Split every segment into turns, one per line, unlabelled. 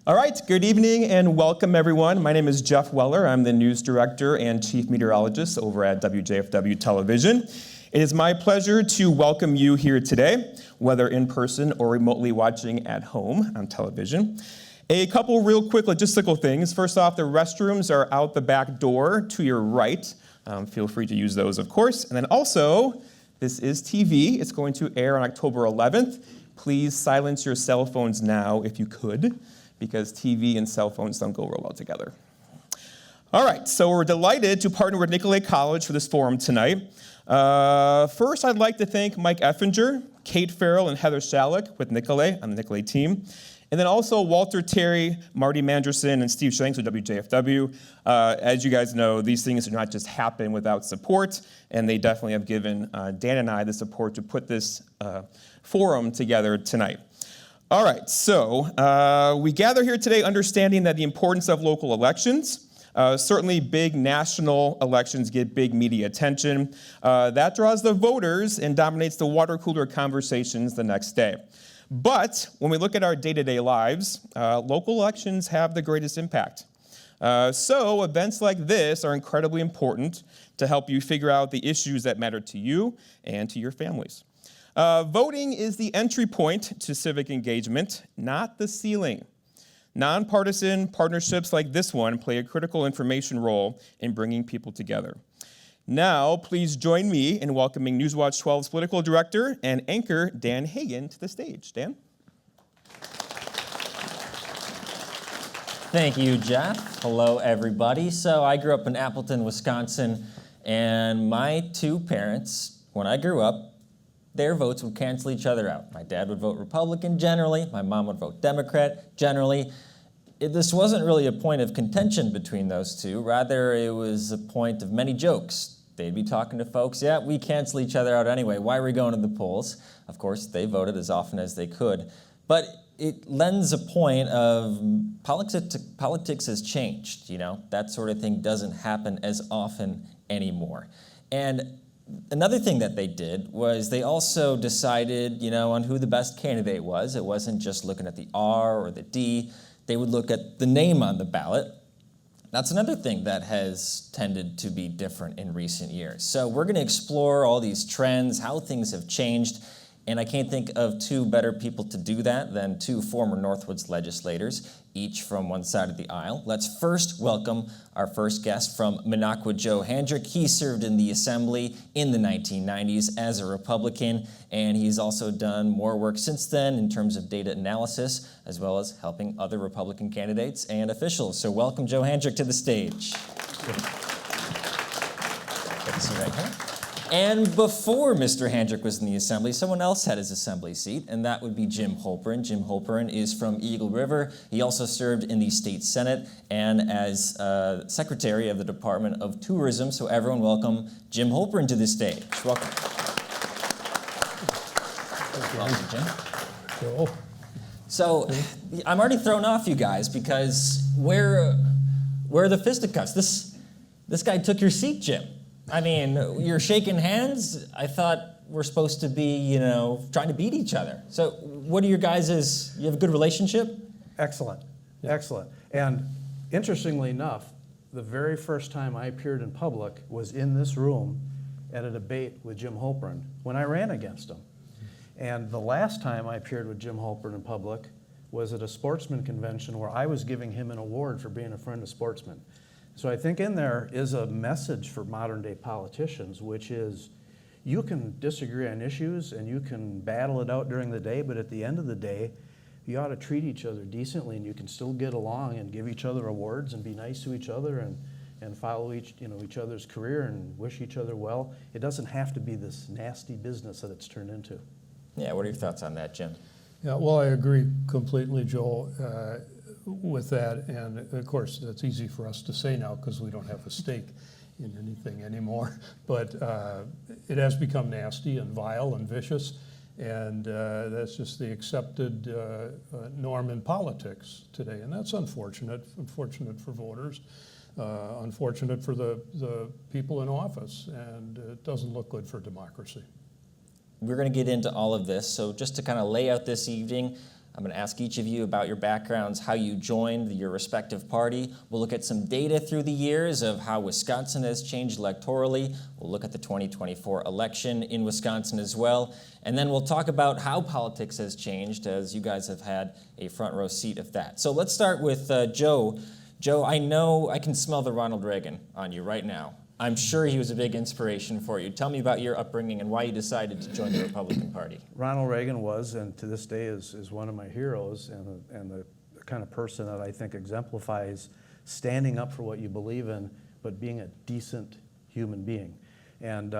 All right, good evening and welcome everyone. My name is Jeff Weller. I'm the news director and chief meteorologist over at WJFW Television. It is my pleasure to welcome you here today, whether in person or remotely watching at home on television. A couple real quick logistical things. First off, the restrooms are out the back door to your right. Feel free to use those, of course. And then also, this is TV. It's going to air on October 11th. Please silence your cell phones now if you could, because TV and cell phones don't go real well together. All right, so we're delighted to partner with Nicolet College for this forum tonight. First, I'd like to thank Mike Effinger, Kate Farrell, and Heather Shalick with Nicolet on the Nicolet team. And then also Walter Terry, Marty Manderson, and Steve Shanks with WJFW. As you guys know, these things do not just happen without support, and they definitely have given Dan and I the support to put this forum together tonight. All right, so we gather here today understanding that the importance of local elections. Certainly big national elections get big media attention. That draws the voters and dominates the water cooler conversations the next day. But when we look at our day-to-day lives, local elections have the greatest impact. So events like this are incredibly important to help you figure out the issues that matter to you and to your families. Voting is the entry point to civic engagement, not the ceiling. Nonpartisan partnerships like this one play a critical information role in bringing people together. Now, please join me in welcoming Newswatch 12's political director and anchor, Dan Hagan, to the stage. Dan?
Thank you, Jeff. Hello, everybody. So I grew up in Appleton, Wisconsin, and my two parents, when I grew up, their votes would cancel each other out. My dad would vote Republican generally, my mom would vote Democrat generally. This wasn't really a point of contention between those two, rather it was a point of many jokes. They'd be talking to folks, yeah, we cancel each other out anyway, why are we going to the polls? Of course, they voted as often as they could. But it lends a point of politics has changed, you know? That sort of thing doesn't happen as often anymore. And another thing that they did was they also decided, you know, on who the best candidate was. It wasn't just looking at the R or the D. They would look at the name on the ballot. That's another thing that has tended to be different in recent years. So we're going to explore all these trends, how things have changed, and I can't think of two better people to do that than two former Northwoods legislators, each from one side of the aisle. Let's first welcome our first guest from Minocqua, Joe Handrick. He served in the Assembly in the 1990s as a Republican, and he's also done more work since then in terms of data analysis, as well as helping other Republican candidates and officials. So welcome Joe Handrick to the stage. Good to see you right here. And before Mr. Handrick was in the Assembly, someone else had his Assembly seat, and that would be Jim Holperin. Jim Holperin is from Eagle River. He also served in the State Senate and as Secretary of the Department of Tourism. So everyone welcome Jim Holperin to the stage. Welcome. Welcome, Jim.
Cool.
So I'm already thrown off, you guys, because where are the fisticuffs? This guy took your seat, Jim. I mean, you're shaking hands. I thought we're supposed to be, you know, trying to beat each other. So what are your guys' you have a good relationship?
Excellent, excellent. And interestingly enough, the very first time I appeared in public was in this room at a debate with Jim Holperin when I ran against him. And the last time I appeared with Jim Holperin in public was at a sportsman convention where I was giving him an award for being a friend of sportsmen. So I think in there is a message for modern day politicians, which is you can disagree on issues and you can battle it out during the day, but at the end of the day, you ought to treat each other decently and you can still get along and give each other awards and be nice to each other and follow each other's career and wish each other well. It doesn't have to be this nasty business that it's turned into.
Yeah, what are your thoughts on that, Jim?
Yeah, well, I agree completely, Joel, with that. And of course, that's easy for us to say now because we don't have a stake in anything anymore. But it has become nasty and vile and vicious. And that's just the accepted norm in politics today. And that's unfortunate for voters, unfortunate for the people in office. And it doesn't look good for democracy.
We're going to get into all of this. So just to kind of lay out this evening, I'm going to ask each of you about your backgrounds, how you joined your respective party. We'll look at some data through the years of how Wisconsin has changed electorally. We'll look at the 2024 election in Wisconsin as well. And then we'll talk about how politics has changed, as you guys have had a front row seat of that. So let's start with Joe. Joe, I know I can smell the Ronald Reagan on you right now. I'm sure he was a big inspiration for you. Tell me about your upbringing and why you decided to join the Republican Party.
Ronald Reagan was, and to this day is one of my heroes, and the kind of person that I think exemplifies standing up for what you believe in, but being a decent human being. And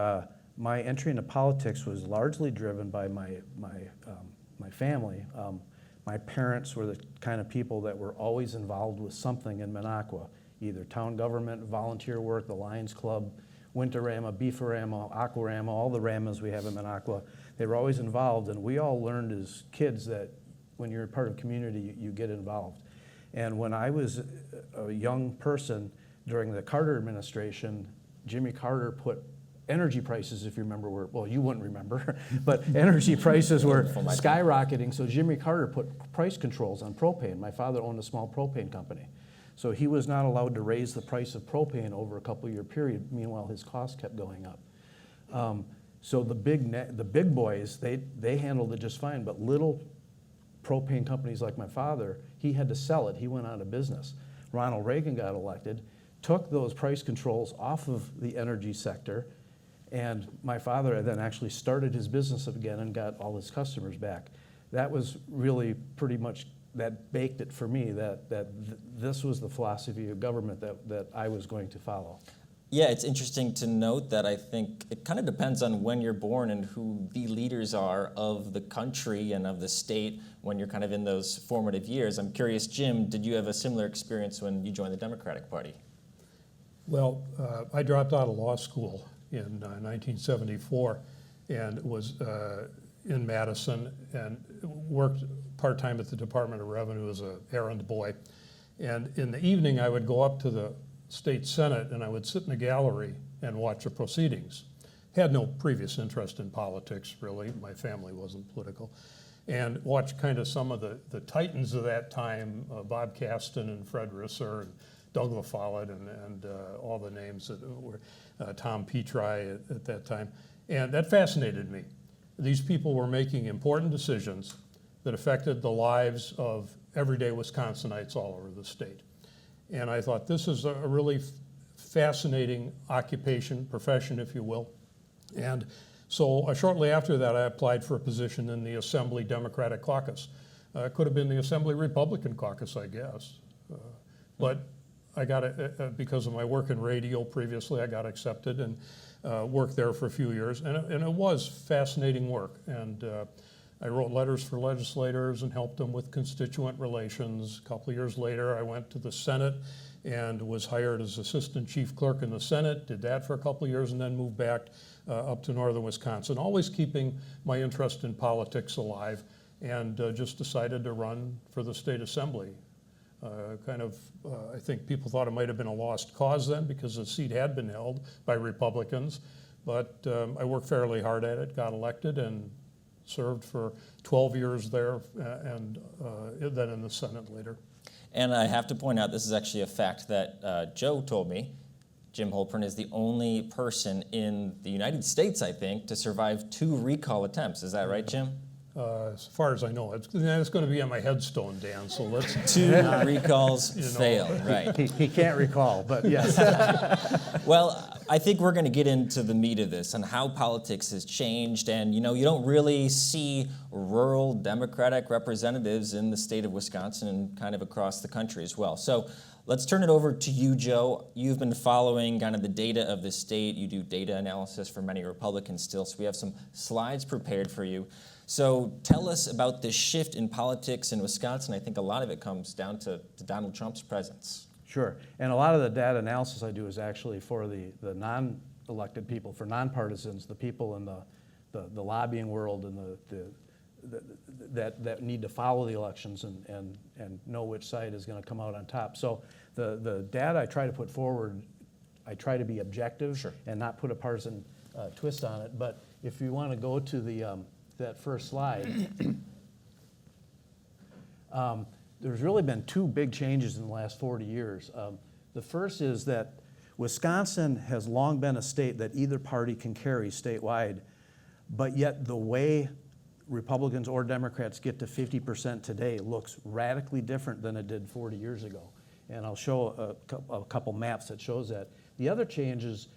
my entry into politics was largely driven by my family. My parents were the kind of people that were always involved with something in Minocqua. Either town government, volunteer work, the Lions Club, Winterama, Beefarama, Aquarama, all the ramas we have in Minocqua. They were always involved, and we all learned as kids that when you're a part of community, you get involved. And when I was a young person during the Carter administration, Jimmy Carter put energy prices, if you remember, well, you wouldn't remember, but energy prices were skyrocketing, so Jimmy Carter put price controls on propane. My father owned a small propane company. So he was not allowed to raise the price of propane over a couple-year period. Meanwhile, his costs kept going up. So the big boys, they handled it just fine, but little propane companies like my father, he had to sell it. He went out of business. Ronald Reagan got elected, took those price controls off of the energy sector, and my father then actually started his business up again and got all his customers back. That was really pretty much that baked it for me, that this was the philosophy of government that I was going to follow.
Yeah, it's interesting to note that I think it kind of depends on when you're born and who the leaders are of the country and of the state when you're kind of in those formative years. I'm curious, Jim, did you have a similar experience when you joined the Democratic Party?
Well, I dropped out of law school in 1974 and was in Madison and worked part-time at the Department of Revenue as an errand boy. And in the evening, I would go up to the state Senate and I would sit in the gallery and watch the proceedings. Had no previous interest in politics, really. My family wasn't political. And watch kind of some of the titans of that time, Bob Caston and Fred Risser and Doug LaFollette and all the names that were, Tom Petri at that time. And that fascinated me. These people were making important decisions that affected the lives of everyday Wisconsinites all over the state. And I thought this is a really fascinating occupation, profession, if you will. And so shortly after that, I applied for a position in the Assembly Democratic Caucus. It could have been the Assembly Republican Caucus, I guess. But I got it because of my work in radio previously. I got accepted and worked there for a few years, and it was fascinating work. And I wrote letters for legislators and helped them with constituent relations. A couple of years later, I went to the Senate and was hired as assistant chief clerk in the Senate, did that for a couple of years, and then moved back up to northern Wisconsin, always keeping my interest in politics alive, and just decided to run for the state assembly. I think people thought it might have been a lost cause then because the seat had been held by Republicans, but I worked fairly hard at it, got elected, and served for 12 years there, and then in the Senate later.
And I have to point out, this is actually a fact that Joe told me. Jim Holperin is the only person in the United States, I think, to survive 2 recall attempts. Is that right, Jim?
As far as I know, it's going to be on my headstone, Dan, so let's...
2 recalls failed, right.
He can't recall, but yes.
Well, I think we're going to get into the meat of this and how politics has changed. And, you don't really see rural Democratic representatives in the state of Wisconsin and kind of across the country as well. So let's turn it over to you, Joe. You've been following kind of the data of the state. You do data analysis for many Republicans still, so we have some slides prepared for you. So tell us about this shift in politics in Wisconsin. I think a lot of it comes down to Donald Trump's presence.
Sure, and a lot of the data analysis I do is actually for the non-elected people, for nonpartisans, the people in the lobbying world and that need to follow the elections and know which side is going to come out on top. So the data I try to put forward, I try to be objective and not put a partisan twist on it. But if you want to go to that first slide. There's really been two big changes in the last 40 years. The first is that Wisconsin has long been a state that either party can carry statewide, but yet the way Republicans or Democrats get to 50% today looks radically different than it did 40 years ago. And I'll show a couple maps that shows that. The other change is,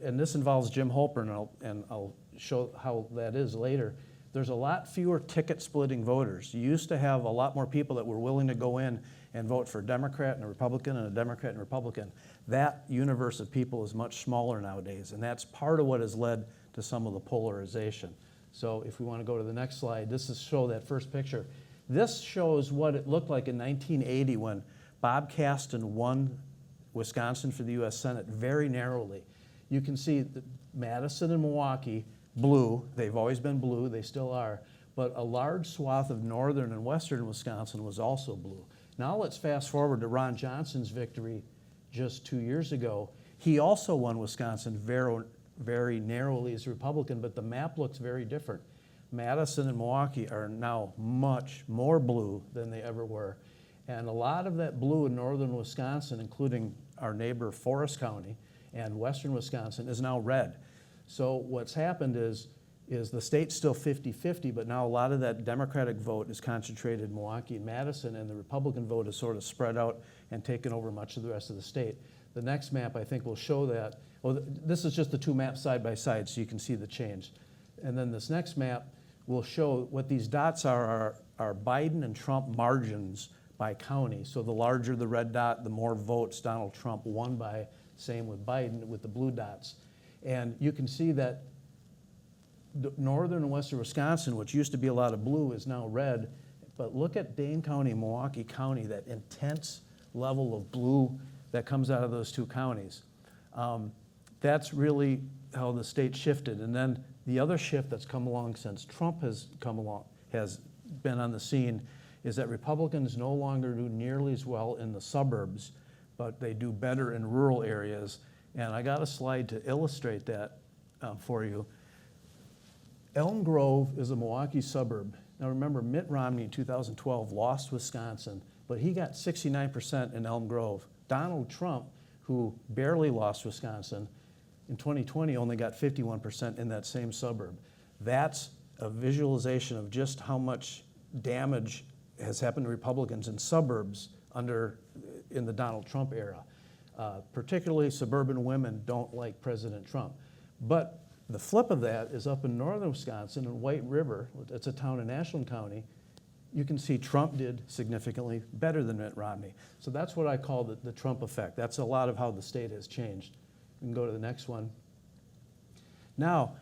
and this involves Jim Holperin, and I'll show how that is later, there's a lot fewer ticket splitting voters. You used to have a lot more people that were willing to go in and vote for a Democrat and a Republican and a Democrat and a Republican. That universe of people is much smaller nowadays, and that's part of what has led to some of the polarization. So if we want to go to the next slide, this is show that first picture. This shows what it looked like in 1980 when Bob Caston won Wisconsin for the U.S. Senate very narrowly. You can see that Madison and Milwaukee, blue, they've always been blue, they still are, but a large swath of northern and western Wisconsin was also blue. Now let's fast forward to Ron Johnson's victory just 2 years ago. He also won Wisconsin very narrowly as a Republican, but the map looks very different. Madison and Milwaukee are now much more blue than they ever were. And a lot of that blue in northern Wisconsin, including our neighbor Forest County and western Wisconsin, is now red. So what's happened is the state's still 50-50, but now a lot of that Democratic vote is concentrated in Milwaukee and Madison, and the Republican vote is sort of spread out and taken over much of the rest of the state. The next map, I think, will show that. Well, this is just the two maps side by side, so you can see the change. And then this next map will show what these dots are Biden and Trump margins by county. So the larger the red dot, the more votes Donald Trump won by. Same with Biden with the blue dots. And you can see that northern and western Wisconsin, which used to be a lot of blue, is now red. But look at Dane County, Milwaukee County, that intense level of blue that comes out of those two counties. That's really how the state shifted. And then the other shift that's come along since Trump has been on the scene is that Republicans no longer do nearly as well in the suburbs, but they do better in rural areas. And I got a slide to illustrate that for you. Elm Grove is a Milwaukee suburb. Now remember, Mitt Romney in 2012 lost Wisconsin, but he got 69% in Elm Grove. Donald Trump, who barely lost Wisconsin, in 2020 only got 51% in that same suburb. That's a visualization of just how much damage has happened to Republicans in suburbs in the Donald Trump era. Particularly suburban women don't like President Trump. But the flip of that is up in northern Wisconsin in White River, it's a town in Ashland County, you can see Trump did significantly better than Mitt Romney. So that's what I call the Trump effect. That's a lot of how the state has changed. We can go to the next one. Now,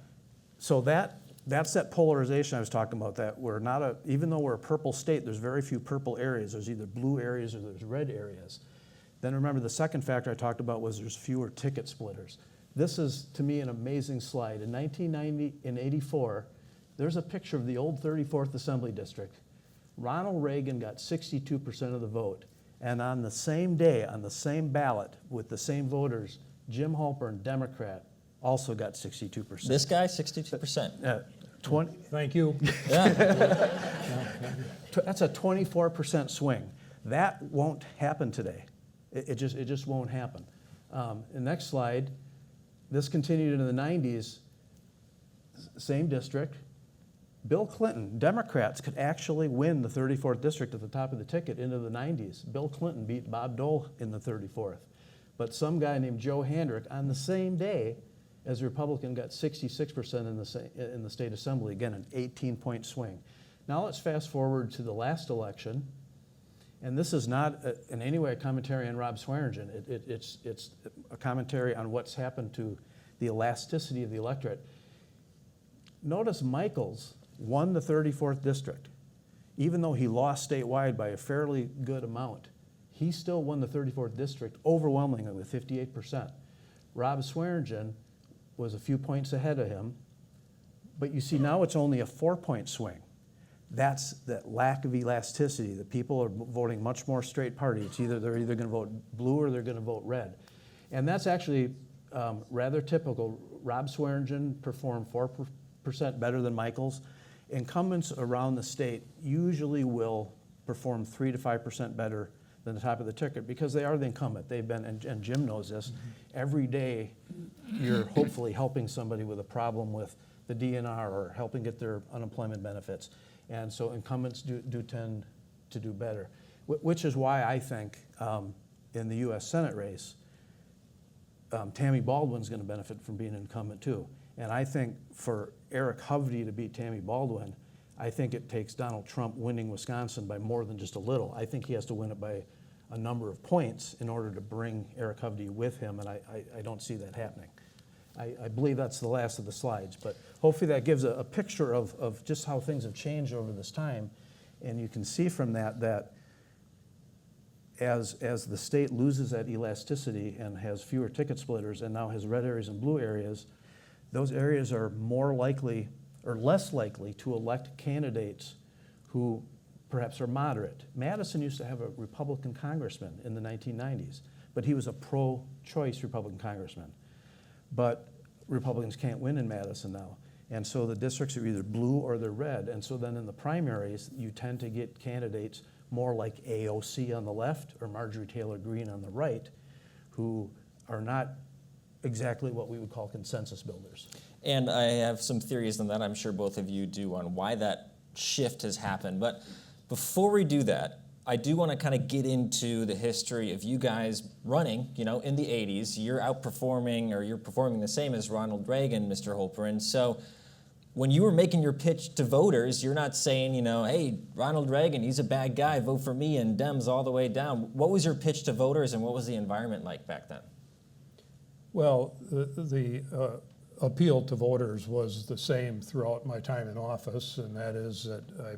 so that's that polarization I was talking about, that we're not even though we're a purple state, there's very few purple areas. There's either blue areas or there's red areas. Then remember the second factor I talked about was there's fewer ticket splitters. This is, to me, an amazing slide. In 1990 and 84, there's a picture of the old 34th Assembly District. Ronald Reagan got 62% of the vote. And on the same day, on the same ballot, with the same voters, Jim Holperin, Democrat, also got 62%.
This guy, 62%.
20.
Thank you.
Yeah.
That's a 24% swing. That won't happen today. It just won't happen. The next slide, this continued into the 90s, same district. Bill Clinton, Democrats could actually win the 34th district at the top of the ticket into the 90s. Bill Clinton beat Bob Dole in the 34th. But some guy named Joe Handrick on the same day as a Republican got 66% in the state assembly, again, an 18-point swing. Now let's fast forward to the last election. And this is not in any way a commentary on Rob Swearingen. It's a commentary on what's happened to the elasticity of the electorate. Notice Michaels won the 34th district. Even though he lost statewide by a fairly good amount, he still won the 34th district overwhelmingly with 58%. Rob Swearingen was a few points ahead of him, but you see now it's only a 4-point swing. That's that lack of elasticity, that people are voting much more straight party. They're either going to vote blue or they're going to vote red. And that's actually rather typical. Rob Swearingen performed 4% better than Michaels. Incumbents around the state usually will perform 3 to 5% better than the top of the ticket because they are the incumbent. They've been, and Jim knows this, every day you're hopefully helping somebody with a problem with the DNR or helping get their unemployment benefits. And so incumbents do tend to do better, which is why I think in the U.S. Senate race, Tammy Baldwin's going to benefit from being an incumbent too. And I think for Eric Hovde to beat Tammy Baldwin, I think it takes Donald Trump winning Wisconsin by more than just a little. I think he has to win it by a number of points in order to bring Eric Hovde with him, and I don't see that happening. I believe that's the last of the slides, but hopefully that gives a picture of just how things have changed over this time. And you can see from that as the state loses that elasticity and has fewer ticket splitters and now has red areas and blue areas, those areas are more likely or less likely to elect candidates who perhaps are moderate. Madison used to have a Republican congressman in the 1990s, but he was a pro-choice Republican congressman. But Republicans can't win in Madison now. And so the districts are either blue or they're red. And so then in the primaries, you tend to get candidates more like AOC on the left or Marjorie Taylor Greene on the right, who are not exactly what we would call consensus builders.
And I have some theories on that, I'm sure both of you do, on why that shift has happened. But before we do that, I do want to kind of get into the history of you guys running, in the 80s. You're outperforming, or you're performing the same as Ronald Reagan, Mr. Holperin. So when you were making your pitch to voters, you're not saying, hey, Ronald Reagan, he's a bad guy, vote for me, and Dems all the way down. What was your pitch to voters, and what was the environment like back then?
Well, the appeal to voters was the same throughout my time in office, and that is that I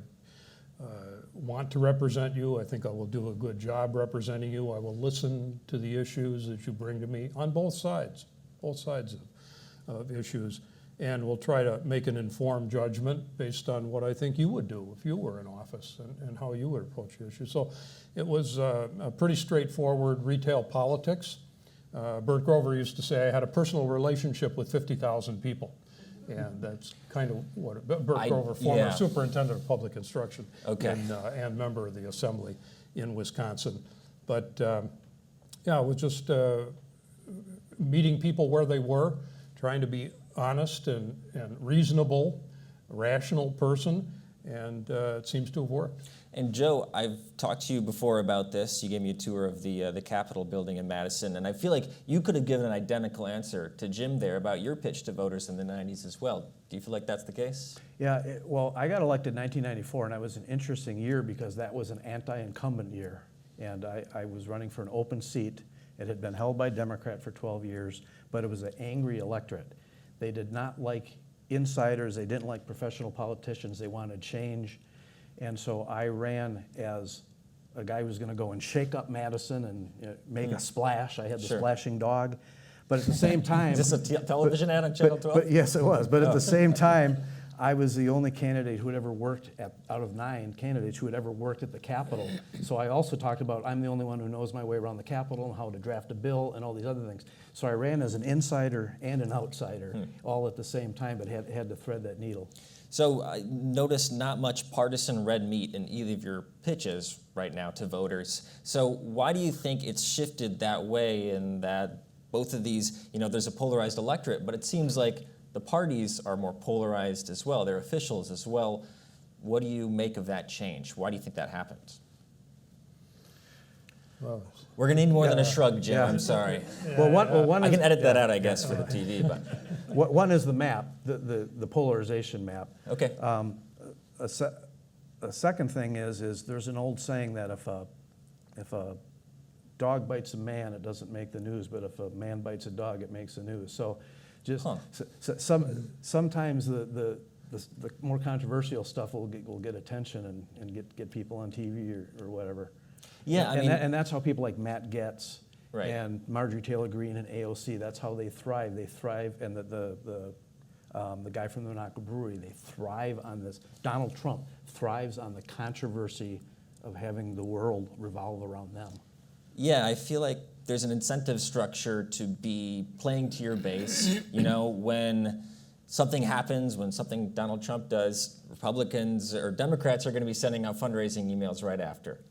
want to represent you. I think I will do a good job representing you. I will listen to the issues that you bring to me on both sides of issues, and we'll try to make an informed judgment based on what I think you would do if you were in office and how you would approach the issue. So it was a pretty straightforward retail politics. Bert Grover used to say I had a personal relationship with 50,000 people. And that's kind of what Bert Grover, former superintendent of public instruction, and member of the assembly in Wisconsin. But it was just meeting people where they were, trying to be honest and reasonable, rational person, and it seems to have worked.
And Joe, I've talked to you before about this. You gave me a tour of the Capitol building in Madison, and I feel like you could have given an identical answer to Jim there about your pitch to voters in the 90s as well. Do you feel like that's the case?
Yeah, well, I got elected in 1994, and it was an interesting year because that was an anti-incumbent year. And I was running for an open seat. It had been held by a Democrat for 12 years, but it was an angry electorate. They did not like insiders. They didn't like professional politicians. They wanted change. And so I ran as a guy who was going to go and shake up Madison and make a splash. I had the splashing dog. But at the same time...
Is this a television ad on Channel 12?
But yes, it was. But at the same time, I was the only candidate who had ever worked out of 9 candidates who had ever worked at the Capitol. So I also talked about I'm the only one who knows my way around the Capitol and how to draft a bill and all these other things. So I ran as an insider and an outsider all at the same time, but had to thread that needle.
So I noticed not much partisan red meat in either of your pitches right now to voters. So why do you think it's shifted that way, and that both of these, there's a polarized electorate, but it seems like the parties are more polarized as well, their officials as well. What do you make of that change? Why do you think that happened?
Well,
we're going to need more than a shrug, Jim. I'm sorry.
Well, one
I can edit that out, I guess, for the TV. But
one is the map, the polarization map.
Okay.
A second thing is there's an old saying that if a dog bites a man, it doesn't make the news, but if a man bites a dog, it makes the news. So just sometimes the more controversial stuff will get attention and get people on TV or whatever.
Yeah,
and that's how people like Matt Getz and Marjorie Taylor Greene and AOC, that's how they thrive. They thrive, and the guy from the Minocqua Brewery, they thrive on this. Donald Trump thrives on the controversy of having the world revolve around them.
Yeah, I feel like there's an incentive structure to be playing to your base. When something happens, when something Donald Trump does, Republicans or Democrats are going to be sending out fundraising emails right after.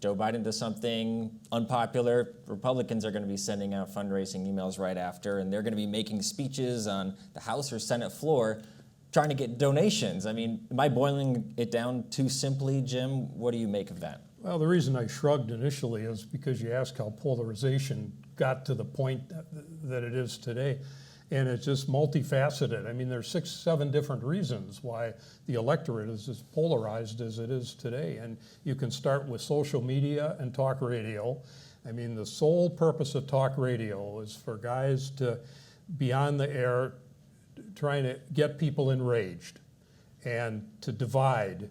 Joe Biden does something unpopular, Republicans are going to be sending out fundraising emails right after, and they're going to be making speeches on the House or Senate floor trying to get donations. I mean, am I boiling it down too simply, Jim? What do you make of that?
Well, the reason I shrugged initially is because you asked how polarization got to the point that it is today. And it's just multifaceted. I mean, there's 6, 7 different reasons why the electorate is as polarized as it is today. And you can start with social media and talk radio. I mean, the sole purpose of talk radio is for guys to be on the air trying to get people enraged and to divide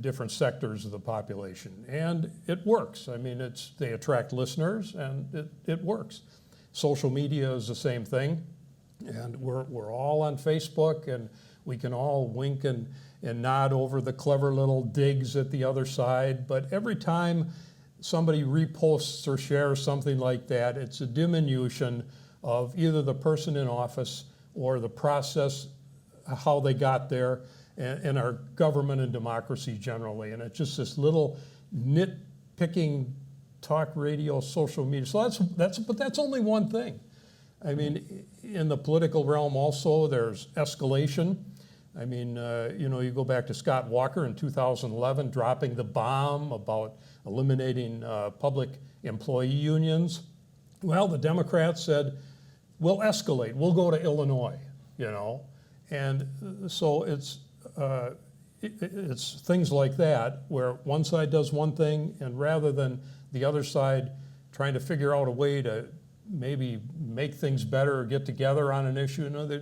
different sectors of the population. And it works. I mean, they attract listeners, and it works. Social media is the same thing, and we're all on Facebook, and we can all wink and nod over the clever little digs at the other side, but every time somebody reposts or shares something like that, it's a diminution of either the person in office or the process, how they got there, and our government and democracy generally. And it's just this little nitpicking talk radio, social media. So but that's only one thing. I mean, in the political realm also, there's escalation. I mean, you go back to Scott Walker in 2011 dropping the bomb about eliminating public employee unions. Well, the Democrats said, we'll escalate, we'll go to Illinois, And so it's things like that where one side does one thing, and rather than the other side trying to figure out a way to maybe make things better or get together on an issue, they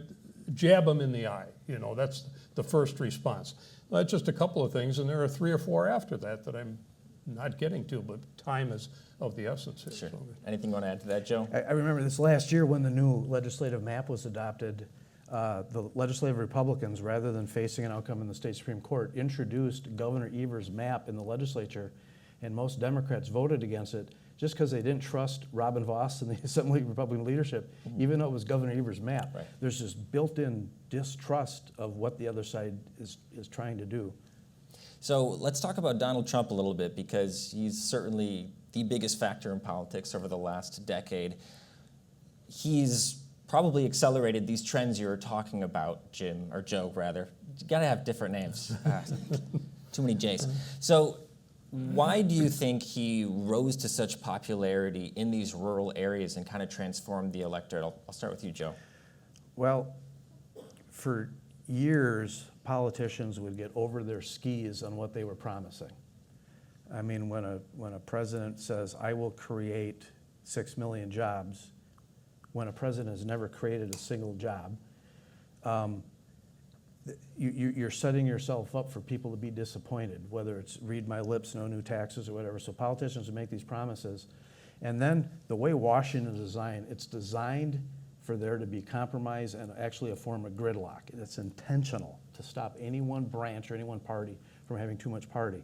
jab them in the eye. That's the first response. Well, that's just a couple of things, and there are 3 or 4 after that I'm not getting to, but time is of the essence here.
Sure. Anything you want to add to that, Joe?
I remember this last year when the new legislative map was adopted, the legislative Republicans, rather than facing an outcome in the state Supreme Court, introduced Governor Evers' map in the legislature, and most Democrats voted against it just because they didn't trust Robin Vos and the Assembly Republican leadership, even though it was Governor Evers' map.
Right.
There's this built-in distrust of what the other side is trying to do.
So let's talk about Donald Trump a little bit, because he's certainly the biggest factor in politics over the last decade. He's probably accelerated these trends you were talking about, Jim, or Joe, rather. You gotta have different names. Too many J's. So why do you think he rose to such popularity in these rural areas and kind of transformed the electorate? I'll start with you, Joe.
Well, for years, politicians would get over their skis on what they were promising. I mean, when a president says, I will create 6 million jobs, when a president has never created a single job, you're setting yourself up for people to be disappointed, whether it's read my lips, no new taxes or whatever. So politicians would make these promises. And then the way Washington is designed, it's designed for there to be compromise and actually a form of gridlock. It's intentional to stop any one branch or any one party from having too much party.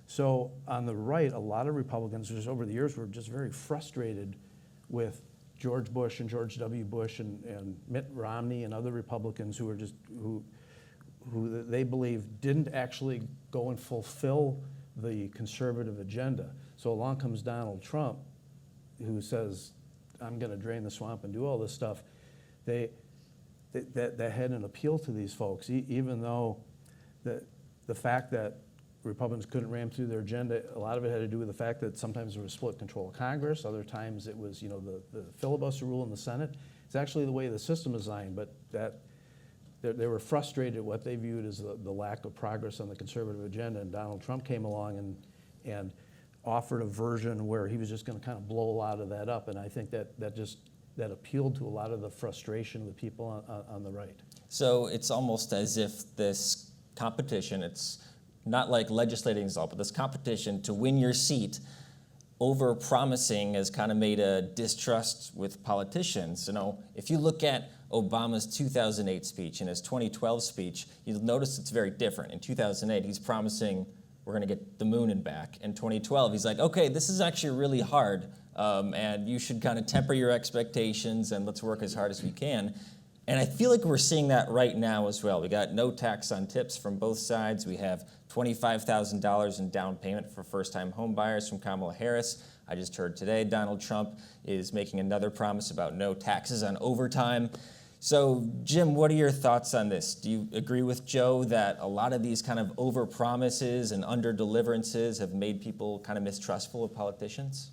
So on the right, a lot of Republicans just over the years were just very frustrated with George Bush and George W. Bush and Mitt Romney and other Republicans who were just who they believe didn't actually go and fulfill the conservative agenda. So along comes Donald Trump, who says, I'm going to drain the swamp and do all this stuff. That had an appeal to these folks, even though the fact that Republicans couldn't ram through their agenda, a lot of it had to do with the fact that sometimes there was split control of Congress, other times it was the filibuster rule in the Senate. It's actually the way the system is designed, but that they were frustrated at what they viewed as the lack of progress on the conservative agenda, and Donald Trump came along and offered a version where he was just going to kind of blow a lot of that up, and I think that appealed to a lot of the frustration of the people on the right.
So it's almost as if this competition, it's not like legislating is all, but this competition to win your seat over promising has kind of made a distrust with politicians. If you look at Obama's 2008 speech and his 2012 speech, you'll notice it's very different. In 2008, he's promising we're going to get the moon and back. In 2012, he's like, okay, this is actually really hard, and you should kind of temper your expectations and let's work as hard as we can. And I feel like we're seeing that right now as well. We got no tax on tips from both sides. We have $25,000 in down payment for first-time home buyers from Kamala Harris. I just heard today Donald Trump is making another promise about no taxes on overtime. So, Jim, what are your thoughts on this? Do you agree with Joe that a lot of these kind of over-promises and under-deliverances have made people kind of mistrustful of politicians?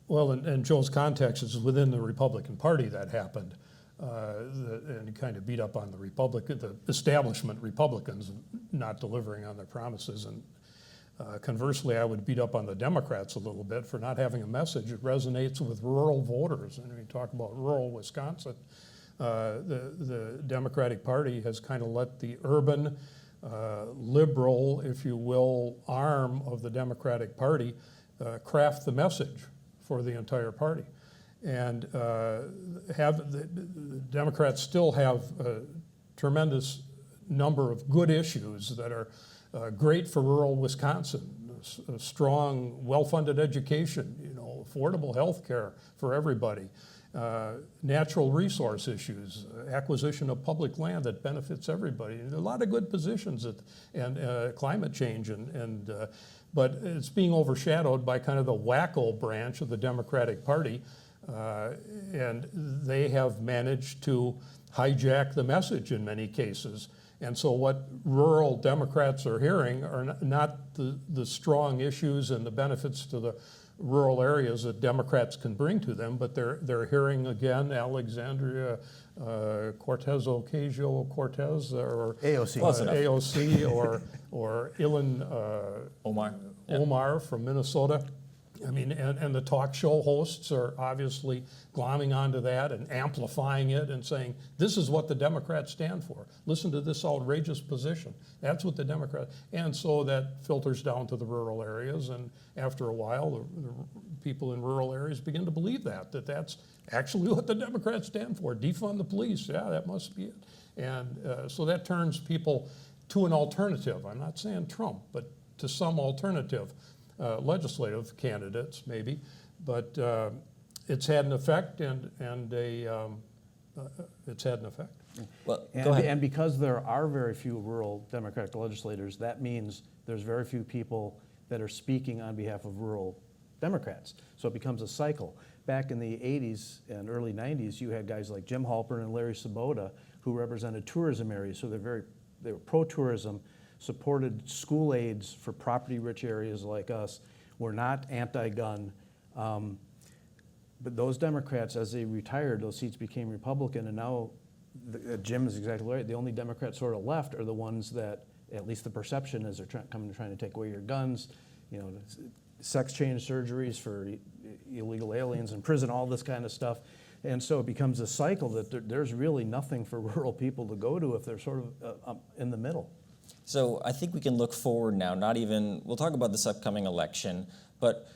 Well, in Joe's context, it's within the Republican Party that happened. And kind of beat up on the establishment Republicans not delivering on their promises. And conversely, I would beat up on the Democrats a little bit for not having a message. It resonates with rural voters. And we talk about rural Wisconsin. The Democratic Party has kind of let the urban, liberal, if you will, arm of the Democratic Party craft the message for the entire party. And the Democrats still have a tremendous number of good issues that are great for rural Wisconsin. A strong, well-funded education, affordable health care for everybody, natural resource issues, acquisition of public land that benefits everybody. There are a lot of good positions and climate change, but it's being overshadowed by kind of the wacko branch of the Democratic Party. And they have managed to hijack the message in many cases. And so what rural Democrats are hearing are not the strong issues and the benefits to the rural areas that Democrats can bring to them, but they're hearing again Alexandria Ocasio-Cortez or
AOC,
AOC or
Omar.
Omar from Minnesota. I mean, and the talk show hosts are obviously glomming onto that and amplifying it and saying, this is what the Democrats stand for. Listen to this outrageous position. That's what the Democrats, and so that filters down to the rural areas. And after a while, the people in rural areas begin to believe that's actually what the Democrats stand for. Defund the police. Yeah, that must be it. And so that turns people to an alternative. I'm not saying Trump, but to some alternative. Legislative candidates, maybe, but it's had an effect, and it's had an effect.
Well, go ahead.
And because there are very few rural Democratic legislators, that means there's very few people that are speaking on behalf of rural Democrats. So it becomes a cycle. Back in the 80s and early 90s, you had guys like Jim Holperin and Larry Sabota who represented tourism areas, so they were pro-tourism, supported school aids for property-rich areas like us, were not anti-gun. But those Democrats, as they retired, those seats became Republican, and now Jim is exactly right. The only Democrats sort of left are the ones that, at least the perception is, they're trying to take away your guns, sex change surgeries for illegal aliens in prison, all this kind of stuff. And so it becomes a cycle that there's really nothing for rural people to go to if they're sort of in the middle.
So I think we can look forward now, we'll talk about this upcoming election, but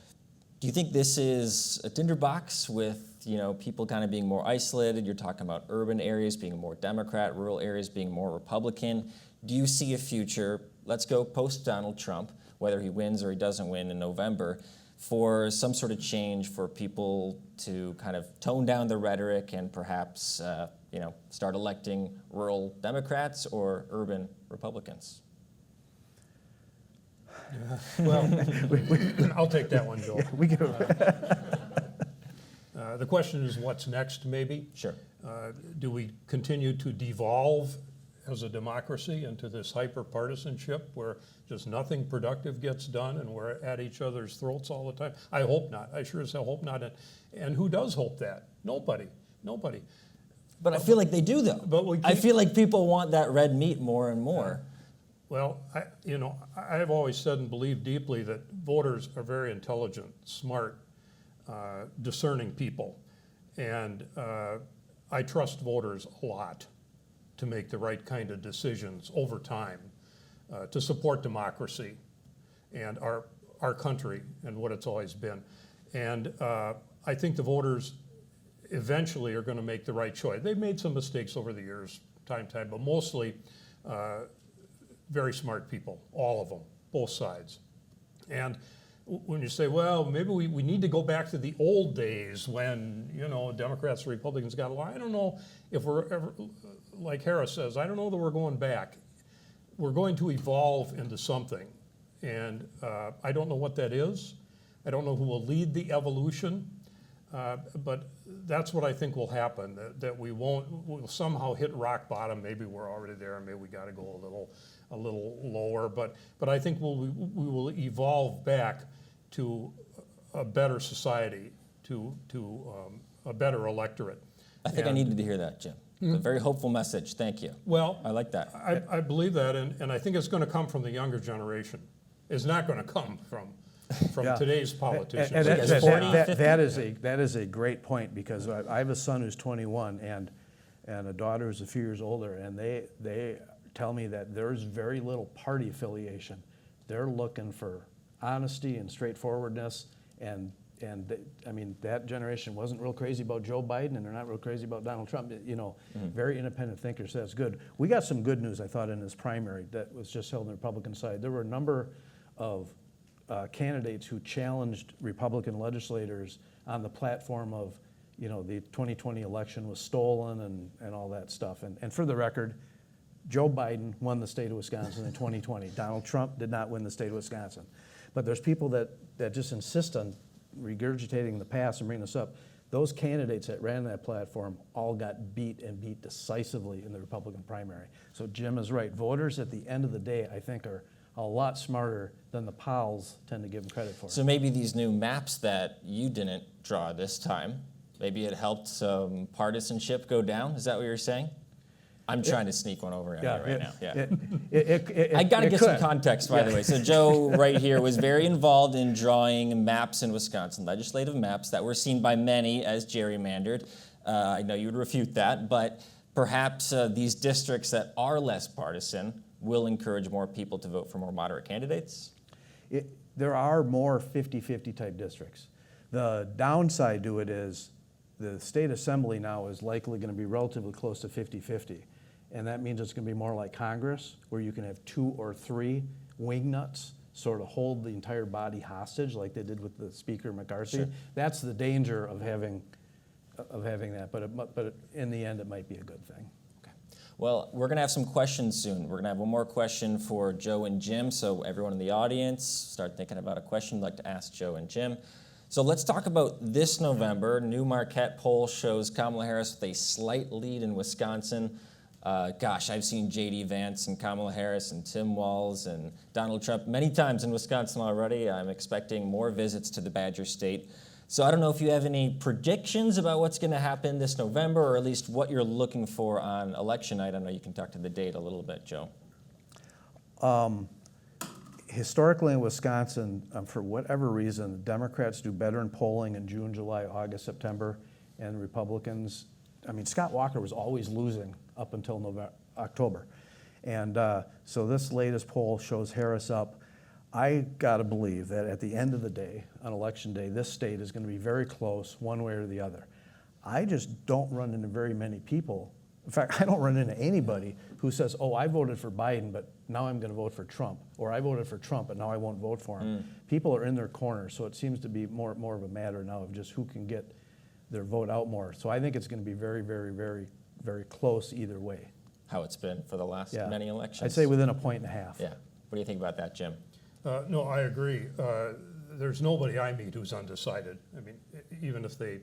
do you think this is a tinderbox with, people kind of being more isolated? You're talking about urban areas being more Democrat, rural areas being more Republican. Do you see a future, let's go post-Donald Trump, whether he wins or he doesn't win in November, for some sort of change for people to kind of tone down the rhetoric and perhaps, start electing rural Democrats or urban Republicans?
Well, I'll take that one, Joel.
Yeah, we go.
The question is, what's next, maybe?
Sure.
Do we continue to devolve as a democracy into this hyper-partisanship where just nothing productive gets done and we're at each other's throats all the time? I hope not. I sure as hell hope not. And who does hope that? Nobody.
But I feel like they do, though.
But
I feel like people want that red meat more and more.
Well, I've always said and believed deeply that voters are very intelligent, smart, discerning people. And I trust voters a lot to make the right kind of decisions over time to support democracy and our country and what it's always been. And I think the voters eventually are going to make the right choice. They've made some mistakes over the years, time, but mostly very smart people, all of them, both sides. And when you say, well, maybe we need to go back to the old days when, Democrats and Republicans got along, I don't know if we're ever like Harris says, I don't know that we're going back. We're going to evolve into something. And I don't know what that is. I don't know who will lead the evolution. But that's what I think will happen, that we'll somehow hit rock bottom. Maybe we're already there, maybe we got to go a little lower. But I think we will evolve back to a better society, to a better electorate.
I think I needed to hear that, Jim. A very hopeful message. Thank you.
Well,
I like that.
I believe that, and I think it's going to come from the younger generation. It's not going to come from today's politicians.
And
Yes,
that is a great point, because I have a son who's 21 and a daughter who's a few years older, and they tell me that there's very little party affiliation. They're looking for honesty and straightforwardness, and I mean, that generation wasn't real crazy about Joe Biden, and they're not real crazy about Donald Trump. Very independent thinkers, so that's good. We got some good news, I thought, in this primary that was just held on the Republican side. There were a number of candidates who challenged Republican legislators on the platform of, the 2020 election was stolen and all that stuff. And for the record, Joe Biden won the state of Wisconsin in 2020. Donald Trump did not win the state of Wisconsin. But there's people that just insist on regurgitating the past and bringing this up. Those candidates that ran that platform all got beat decisively in the Republican primary. So Jim is right. Voters at the end of the day, I think, are a lot smarter than the pals tend to give them credit for.
So maybe these new maps that you didn't draw this time, maybe it helped some partisanship go down? Is that what you're saying? I'm trying to sneak one over on you right now. Yeah. I got to get some context, by the way. So Joe right here was very involved in drawing maps in Wisconsin, legislative maps that were seen by many as gerrymandered. I know you would refute that, but perhaps these districts that are less partisan will encourage more people to vote for more moderate candidates?
There are more 50-50 type districts. The downside to it is the state assembly now is likely going to be relatively close to 50-50. And that means it's going to be more like Congress, where you can have 2 or 3 wingnuts sort of hold the entire body hostage like they did with the Speaker McCarthy.
Sure.
That's the danger of having that, but in the end it might be a good thing.
Well, we're going to have some questions soon. We're going to have one more question for Joe and Jim, so everyone in the audience, start thinking about a question you'd like to ask Joe and Jim. So let's talk about this November. New Marquette poll shows Kamala Harris with a slight lead in Wisconsin. I've seen J.D. Vance and Kamala Harris and Tim Walz and Donald Trump many times in Wisconsin already. I'm expecting more visits to the Badger State. So I don't know if you have any predictions about what's going to happen this November, or at least what you're looking for on election night. I know you can talk to the date a little bit, Joe.
Historically in Wisconsin, for whatever reason, the Democrats do better in polling in June, July, August, September, and Republicans, Scott Walker was always losing up until October. And so this latest poll shows Harris up. I gotta believe that at the end of the day, on election day, this state is gonna be very close one way or the other. I just don't run into very many people. In fact, I don't run into anybody who says, oh, I voted for Biden, but now I'm gonna vote for Trump. Or I voted for Trump, but now I won't vote for him. People are in their corner, so it seems to be more of a matter now of just who can get their vote out more. So I think it's gonna be very, very, very, very close either way.
How it's been for the last many elections?
I'd say within a point and a half.
Yeah. What do you think about that, Jim?
No, I agree. There's nobody I meet who's undecided. Even if they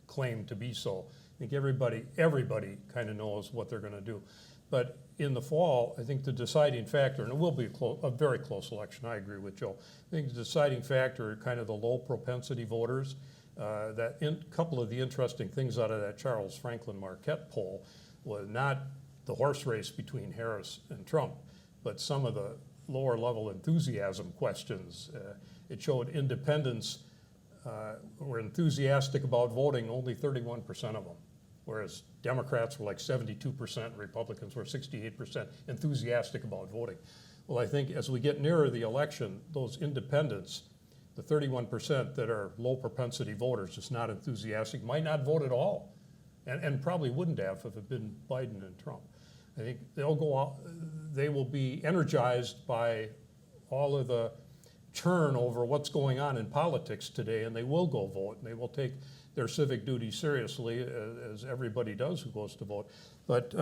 claim to be so. I think everybody kind of knows what they're going to do. But in the fall, I think the deciding factor, and it will be a very close election, I agree with Joe. I think the deciding factor are kind of the low propensity voters. Couple of the interesting things out of that Charles Franklin Marquette poll was not the horse race between Harris and Trump, but some of the lower level enthusiasm questions. It showed independents were enthusiastic about voting, only 31% of them, whereas Democrats were like 72%, Republicans were 68% enthusiastic about voting. Well, I think as we get nearer the election, those independents, the 31% that are low propensity voters, just not enthusiastic, might not vote at all, and probably wouldn't have if it had been Biden and Trump. I think they'll go out, they will be energized by all of the churn over what's going on in politics today, and they will go vote, and they will take their civic duty seriously, as everybody does who goes to vote. But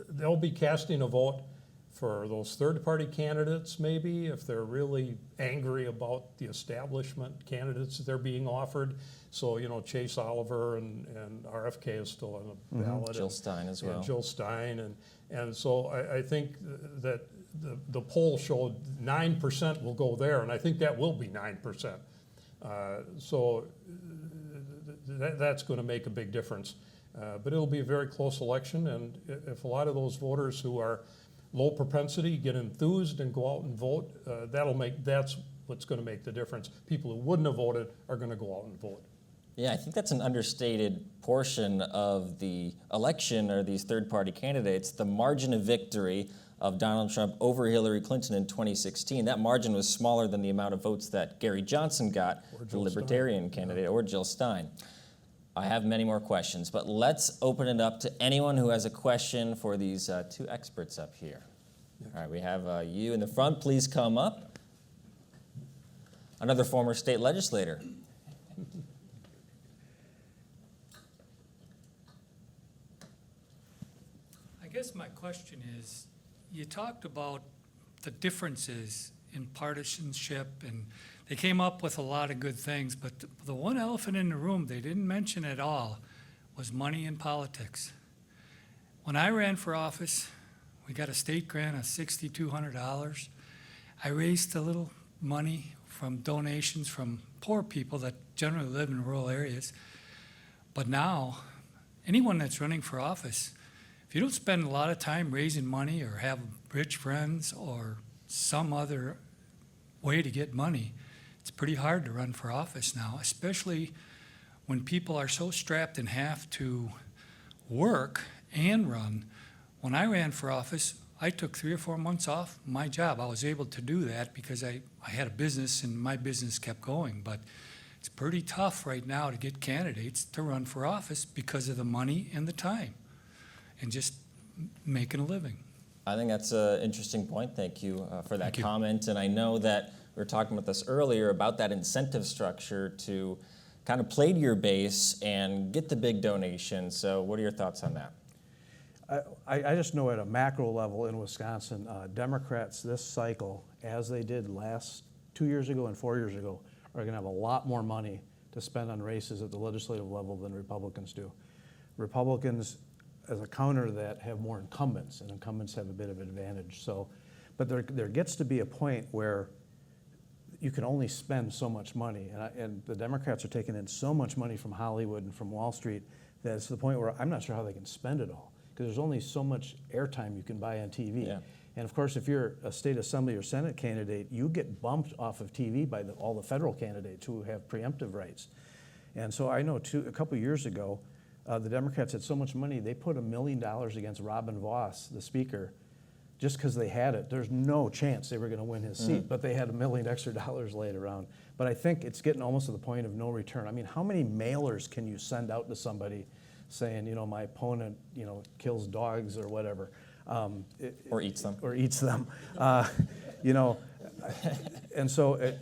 they'll be casting a vote for those third-party candidates, maybe, if they're really angry about the establishment candidates that they're being offered. So, you know, Chase Oliver and RFK is still on the ballot.
Jill Stein as well.
And Jill Stein. And so I think that the poll showed 9% will go there, and I think that will be 9%. So that's going to make a big difference. But it'll be a very close election, and if a lot of those voters who are low propensity get enthused and go out and vote, that's what's going to make the difference. People who wouldn't have voted are going to go out and vote.
Yeah, I think that's an understated portion of the election, or these third-party candidates. The margin of victory of Donald Trump over Hillary Clinton in 2016, that margin was smaller than the amount of votes that Gary Johnson got, the Libertarian candidate, or Jill Stein. I have many more questions, but let's open it up to anyone who has a question for these two experts up here. All right, we have you in the front. Please come up. Another former state legislator.
I guess my question is, you talked about the differences in partisanship, and they came up with a lot of good things, but the one elephant in the room they didn't mention at all was money in politics. When I ran for office, we got a state grant of $6,200. I raised a little money from donations from poor people that generally live in rural areas. But now, anyone that's running for office, if you don't spend a lot of time raising money or have rich friends or some other way to get money, it's pretty hard to run for office now, especially when people are so strapped and have to work and run. When I ran for office, I took 3 or 4 months off my job. I was able to do that because I had a business and my business kept going. But it's pretty tough right now to get candidates to run for office because of the money and the time and just making a living.
I think that's an interesting point. Thank you for that comment. And I know that we were talking about this earlier about that incentive structure to kind of play to your base and get the big donations. So what are your thoughts on that?
I just know at a macro level in Wisconsin, Democrats this cycle, as they did 2 years ago and 4 years ago, are going to have a lot more money to spend on races at the legislative level than Republicans do. Republicans, as a counter to that, have more incumbents, and incumbents have a bit of advantage. So, but there gets to be a point where you can only spend so much money, and the Democrats are taking in so much money from Hollywood and from Wall Street that it's to the point where I'm not sure how they can spend it all, because there's only so much airtime you can buy on TV.
Yeah.
And of course, if you're a state assembly or Senate candidate, you get bumped off of TV by all the federal candidates who have preemptive rights. And so I know a couple years ago, the Democrats had so much money, they put $1 million against Robin Vos, the speaker, just because they had it. There's no chance they were going to win his seat, but they had $1 million extra laid around. But I think it's getting almost to the point of no return. I mean, how many mailers can you send out to somebody saying, you know, my opponent, you know, kills dogs or whatever?
Or eats them.
Or eats them. You know, and so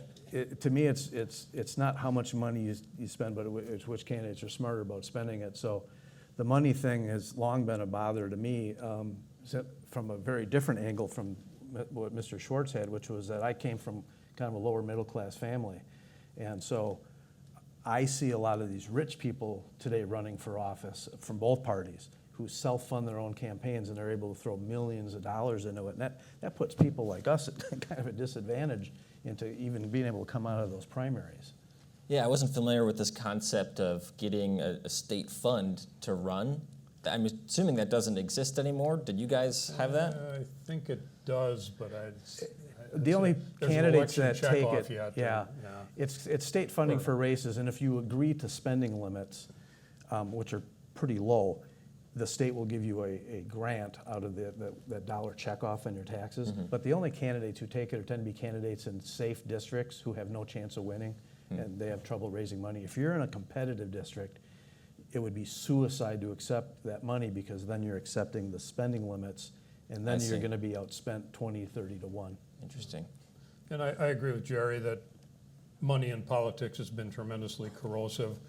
to me, it's not how much money you spend, but it's which candidates are smarter about spending it. So the money thing has long been a bother to me from a very different angle from what Mr. Schwartz had, which was that I came from kind of a lower middle class family. And so I see a lot of these rich people today running for office from both parties who self-fund their own campaigns, and they're able to throw millions of dollars into it. And that puts people like us at kind of a disadvantage into even being able to come out of those primaries.
Yeah, I wasn't familiar with this concept of getting a state fund to run. I'm assuming that doesn't exist anymore. Did you guys have that?
I think it does, but
the only candidates that take it,
yeah.
It's state funding for races, and if you agree to spending limits, which are pretty low, the state will give you a grant out of that dollar checkoff on your taxes. But the only candidates who take it tend to be candidates in safe districts who have no chance of winning, and they have trouble raising money. If you're in a competitive district, it would be suicide to accept that money, because then you're accepting the spending limits, and then you're going to be outspent 20, 30 to 1.
Interesting.
And I agree with Jerry that money in politics has been tremendously corrosive.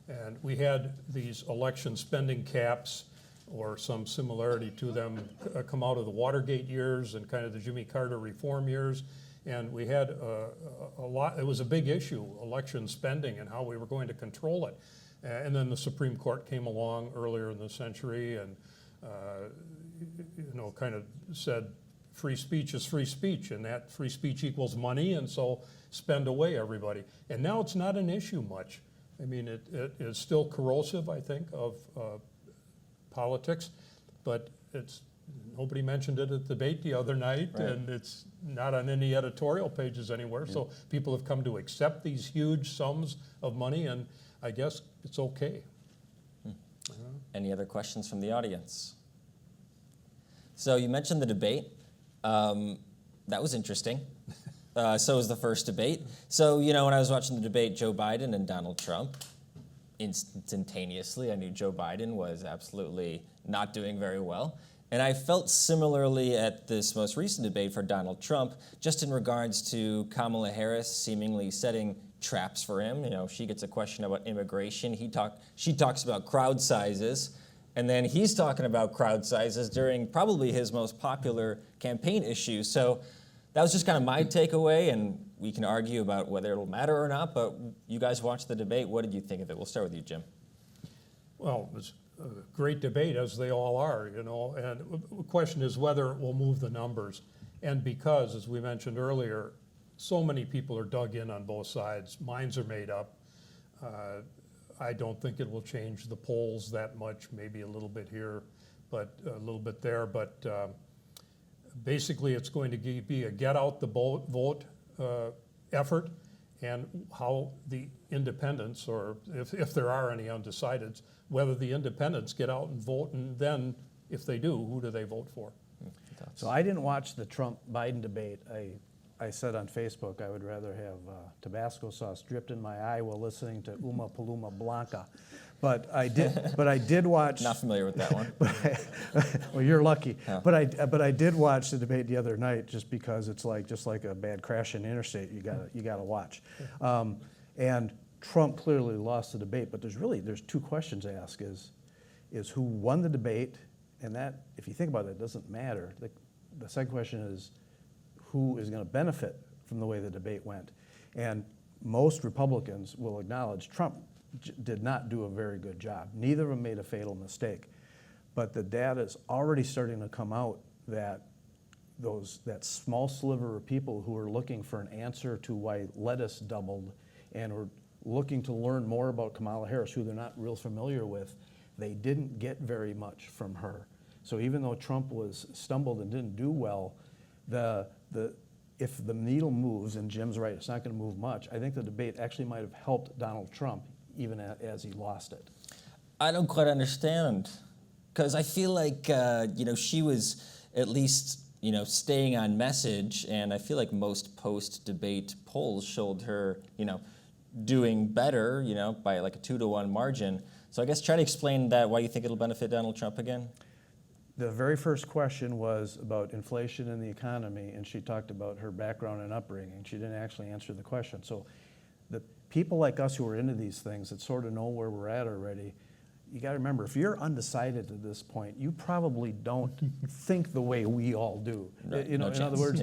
And we had these election spending caps or some similarity to them come out of the Watergate years and kind of the Jimmy Carter reform years. And we had a lot, it was a big issue, election spending and how we were going to control it. And then the Supreme Court came along earlier in the century and, kind of said free speech is free speech, and that free speech equals money, and so spend away everybody. And now it's not an issue much. I mean, it is still corrosive, I think, of politics, but nobody mentioned it at the debate the other night,
right.
And it's not on any editorial pages anywhere. So people have come to accept these huge sums of money, and I guess it's okay.
Any other questions from the audience? So you mentioned the debate. That was interesting. So was the first debate. So, when I was watching the debate, Joe Biden and Donald Trump, instantaneously, I knew Joe Biden was absolutely not doing very well. And I felt similarly at this most recent debate for Donald Trump, just in regards to Kamala Harris seemingly setting traps for him. She gets a question about immigration. She talks about crowd sizes. And then he's talking about crowd sizes during probably his most popular campaign issue. So that was just kind of my takeaway, and we can argue about whether it'll matter or not, but you guys watched the debate. What did you think of it? We'll start with you, Jim.
Well, it was a great debate, as they all are, and the question is whether it will move the numbers. And because, as we mentioned earlier, so many people are dug in on both sides, minds are made up. I don't think it will change the polls that much, maybe a little bit here, but a little bit there. But basically, it's going to be a get out the vote effort, and how the independents, or if there are any undecideds, whether the independents get out and vote, and then if they do, who do they vote for?
So I didn't watch the Trump-Biden debate. I said on Facebook I would rather have Tabasco sauce dripped in my eye while listening to Uma Paloma Blanca, but I did watch.
Not familiar with that one.
Well, you're lucky.
Yeah.
But I did watch the debate the other night just because it's just like a bad crash in the interstate. You gotta watch, and Trump clearly lost the debate. But there's two questions to ask: is who won the debate, and that, if you think about it, it doesn't matter. The second question is, who is going to benefit from the way the debate went? And most Republicans will acknowledge Trump did not do a very good job. Neither of them made a fatal mistake. But the data is already starting to come out that that small sliver of people who are looking for an answer to why lettuce doubled and are looking to learn more about Kamala Harris, who they're not real familiar with, they didn't get very much from her. So even though Trump stumbled and didn't do well, if the needle moves, and Jim's right, it's not going to move much, I think the debate actually might have helped Donald Trump even as he lost it.
I don't quite understand, because I feel like, she was at least, staying on message, and I feel like most post-debate polls showed her, doing better, by like a 2-to-1 margin. So I guess try to explain that, why you think it'll benefit Donald Trump again.
The very first question was about inflation in the economy, and she talked about her background and upbringing. She didn't actually answer the question. So the people like us who are into these things that sort of know where we're at already, you got to remember, if you're undecided at this point, you probably don't think the way we all do.
Right.
In other words,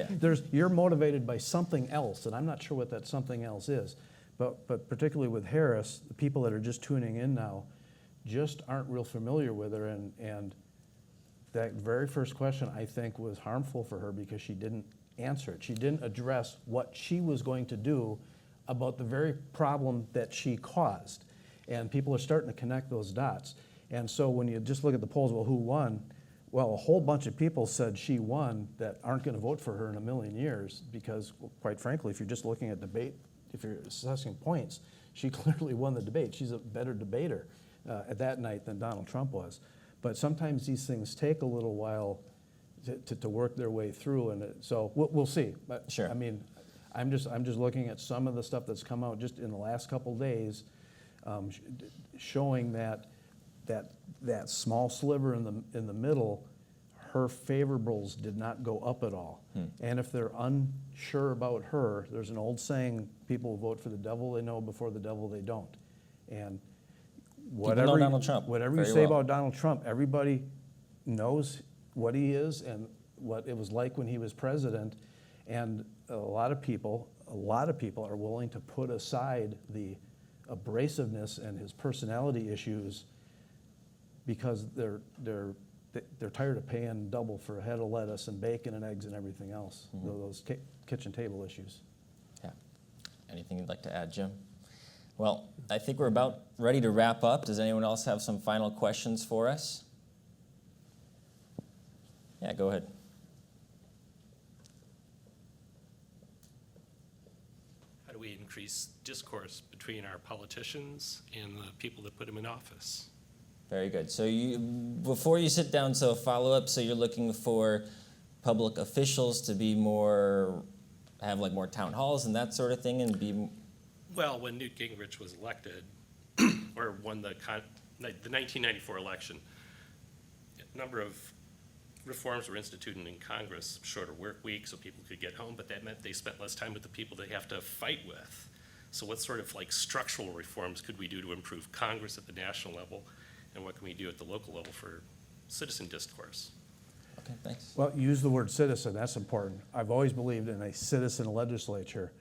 you're motivated by something else, and I'm not sure what that something else is. But particularly with Harris, the people that are just tuning in now just aren't real familiar with her, and that very first question, I think, was harmful for her because she didn't answer it. She didn't address what she was going to do about the very problem that she caused. And people are starting to connect those dots. And so when you just look at the polls, well, who won? Well, a whole bunch of people said she won that aren't going to vote for her in a million years because, quite frankly, if you're just looking at debate, if you're assessing points, she clearly won the debate. She's a better debater at that night than Donald Trump was. But sometimes these things take a little while to work their way through, and so we'll see. But
sure.
I mean, I'm just looking at some of the stuff that's come out just in the last couple days, showing that small sliver in the middle, her favorables did not go up at all. And if they're unsure about her, there's an old saying, people will vote for the devil they know before the devil they don't. And
know Donald Trump
whatever you
very
say
well.
about Donald Trump, everybody knows what he is and what it was like when he was president. And a lot of people are willing to put aside the abrasiveness and his personality issues because they're tired of paying double for a head of lettuce and bacon and eggs and everything else, those kitchen table issues.
Yeah. Anything you'd like to add, Jim? Well, I think we're about ready to wrap up. Does anyone else have some final questions for us? Yeah, go ahead.
How do we increase discourse between our politicians and the people that put them in office?
Very good. So before you sit down, so follow-up, so you're looking for public officials to be have like more town halls and that sort of thing, and be...
Well, when Newt Gingrich was elected, or won the 1994 election, a number of reforms were instituted in Congress, shorter work week so people could get home, but that meant they spent less time with the people they have to fight with. So what sort of like structural reforms could we do to improve Congress at the national level, and what can we do at the local level for citizen discourse?
Okay, thanks.
Well, use the word citizen, that's important. I've always believed in a citizen legislature.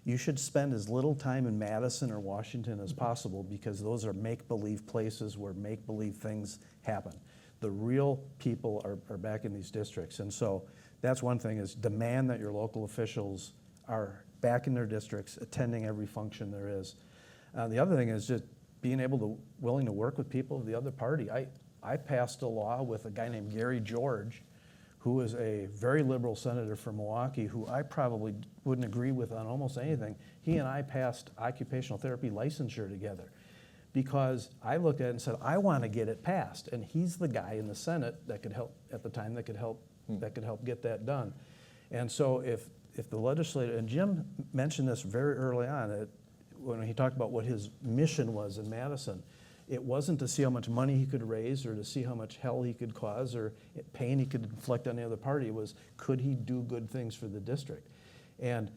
You should spend as little time in Madison or Washington as possible because those are make-believe places where make-believe things happen. The real people are back in these districts. And so that's one thing, is demand that your local officials are back in their districts, attending every function there is. The other thing is just being willing to work with people of the other party. I passed a law with a guy named Gary George, who is a very liberal senator from Milwaukee, who I probably wouldn't agree with on almost anything. He and I passed occupational therapy licensure together because I looked at it and said, I want to get it passed. And he's the guy in the Senate that could help at the time, that could help get that done. And so if the legislator, and Jim mentioned this very early on, when he talked about what his mission was in Madison, it wasn't to see how much money he could raise or to see how much hell he could cause or pain he could inflict on the other party. It was, could he do good things for the district? And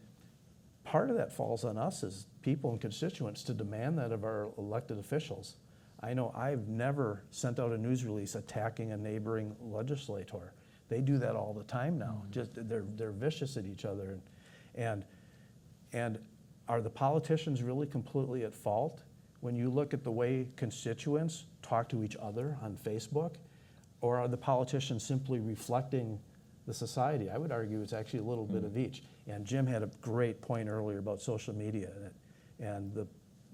part of that falls on us as people and constituents to demand that of our elected officials. I know I've never sent out a news release attacking a neighboring legislator. They do that all the time now. Just they're vicious at each other. And are the politicians really completely at fault? When you look at the way constituents talk to each other on Facebook, or are the politicians simply reflecting the society? I would argue it's actually a little bit of each. And Jim had a great point earlier about social media, and the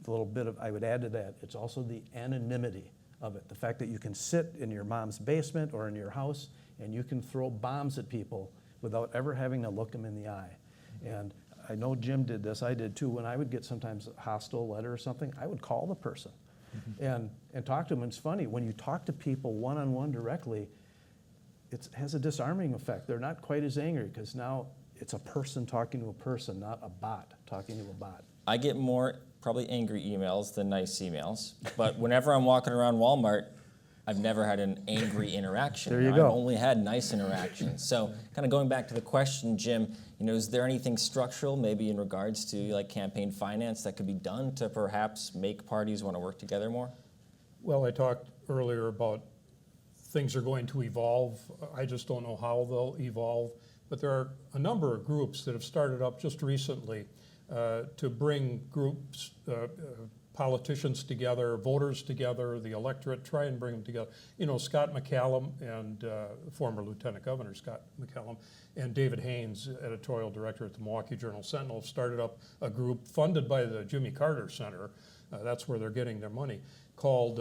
little bit of, I would add to that, it's also the anonymity of it. The fact that you can sit in your mom's basement or in your house and you can throw bombs at people without ever having to look them in the eye. And I know Jim did this, I did too. When I would get sometimes a hostile letter or something, I would call the person and talk to them. And it's funny, when you talk to people one-on-one directly, it has a disarming effect. They're not quite as angry because now it's a person talking to a person, not a bot talking to a bot.
I get more probably angry emails than nice emails, but whenever I'm walking around Walmart, I've never had an angry interaction.
There you go.
I've only had nice interactions. So kind of going back to the question, Jim, is there anything structural, maybe in regards to like campaign finance, that could be done to perhaps make parties want to work together more?
Well, I talked earlier about things are going to evolve. I just don't know how they'll evolve. But there are a number of groups that have started up just recently to bring groups, politicians together, voters together, the electorate, try and bring them together. Scott McCallum and former Lieutenant Governor Scott McCallum and David Haynes, editorial director at the Milwaukee Journal-Sentinel, have started up a group funded by the Jimmy Carter Center. That's where they're getting their money, called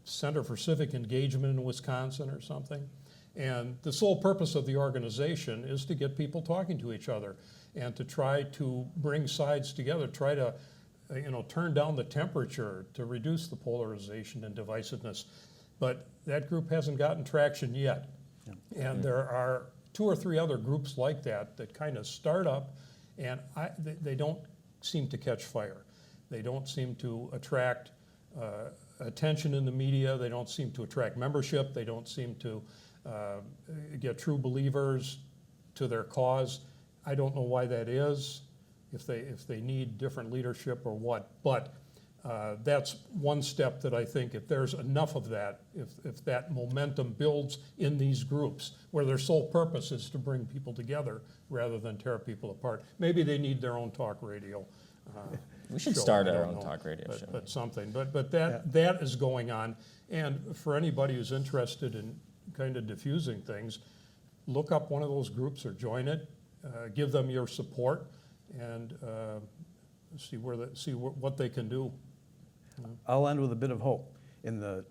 Center for Civic Engagement in Wisconsin or something. And the sole purpose of the organization is to get people talking to each other and to try to bring sides together, try to turn down the temperature to reduce the polarization and divisiveness. But that group hasn't gotten traction yet. Yeah. And there are 2 or 3 other groups like that that kind of start up, and they don't seem to catch fire. They don't seem to attract attention in the media. They don't seem to attract membership. They don't seem to get true believers to their cause. I don't know why that is, if they need different leadership or what, but that's one step that I think if there's enough of that, if that momentum builds in these groups where their sole purpose is to bring people together rather than tear people apart. Maybe they need their own talk radio.
We should
show,
start
I
our
don't
own
know,
talk radio show.
But something, but that is going on. And for anybody who's interested in kind of diffusing things, look up one of those groups or join it, give them your support, and see what they can do.
I'll end with a bit of hope. In the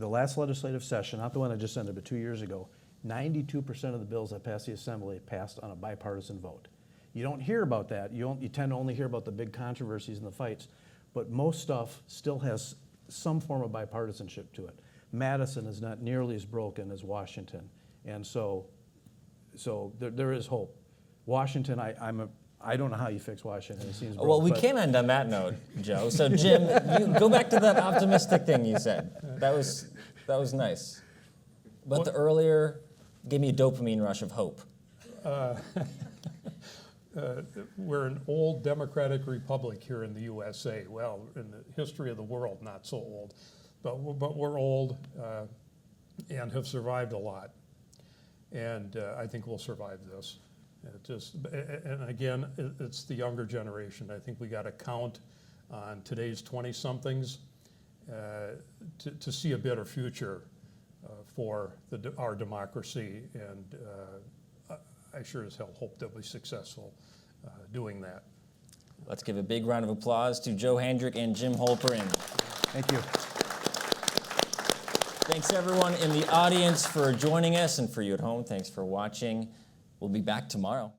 last legislative session, not the one I just ended, but 2 years ago, 92% of the bills that passed the Assembly passed on a bipartisan vote. You don't hear about that. You tend to only hear about the big controversies and the fights, but most stuff still has some form of bipartisanship to it. Madison is not nearly as broken as Washington, and so there is hope. Washington, I don't know how you fix Washington. It seems broke,
Well, we
but
can't end on that note, Joe. So, Jim, you go back to that optimistic thing you said. That was nice. But the earlier gave me a dopamine rush of hope.
We're an old democratic republic here in the USA. Well, in the history of the world, not so old. But we're old and have survived a lot. And I think we'll survive this. And again, it's the younger generation. I think we got to count on today's 20-somethings to see a better future for our democracy, and I sure as hell hope that we're successful doing that.
Let's give a big round of applause to Joe Handrick and Jim Holperin.
thank you.
Thanks everyone in the audience for joining us, and for you at home, thanks for watching. We'll be back tomorrow.